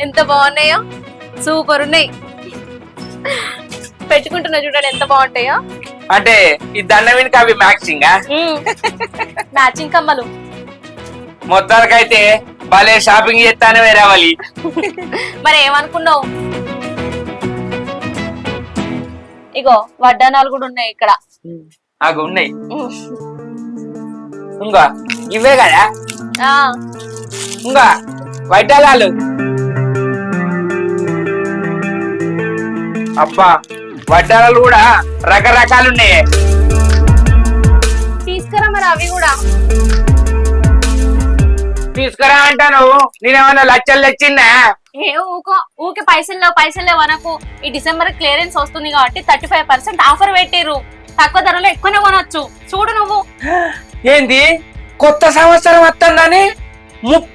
ఎంత బాగున్నాయో, సూపర్ ఉన్నాయి. పెట్టుకుంటున్నా చూడండి ఎంత బాగుంటాయో. అంటే ఈ దండవినికి అవి మ్యాచింగ్ మ్యాచింగ్ కమ్మలు. మొత్తానికైతే భలే షాపింగ్ చేస్తాను వేరేవాలి. మరి ఏమనుకున్నావు? ఇగో వడ్డానాలు కూడా ఉన్నాయి ఇక్కడ. అవి ఉన్నాయి ఇంకా ఇవే కదా ఇంకా వడ్డాలాలు. అబ్బా వడ్డాలాలు కూడా రకరకాలు ఉన్నాయి. తీసుకురా మరి అవి కూడా. తీసుకురా అంటాను, నేనేమన్నా లచ్చలు తెచ్చిందా? ఏ ఊకే పైసలు లేవు అనకు. ఈ డిసెంబర్ క్లియరెన్స్ వస్తుంది కాబట్టి 35% ఆఫర్ పెట్టిర్రు. తక్కువ ధరలో ఎక్కువనే కొనొచ్చు. చూడు నువ్వు. ఏంది కొత్త సంవత్సరం వస్తుందని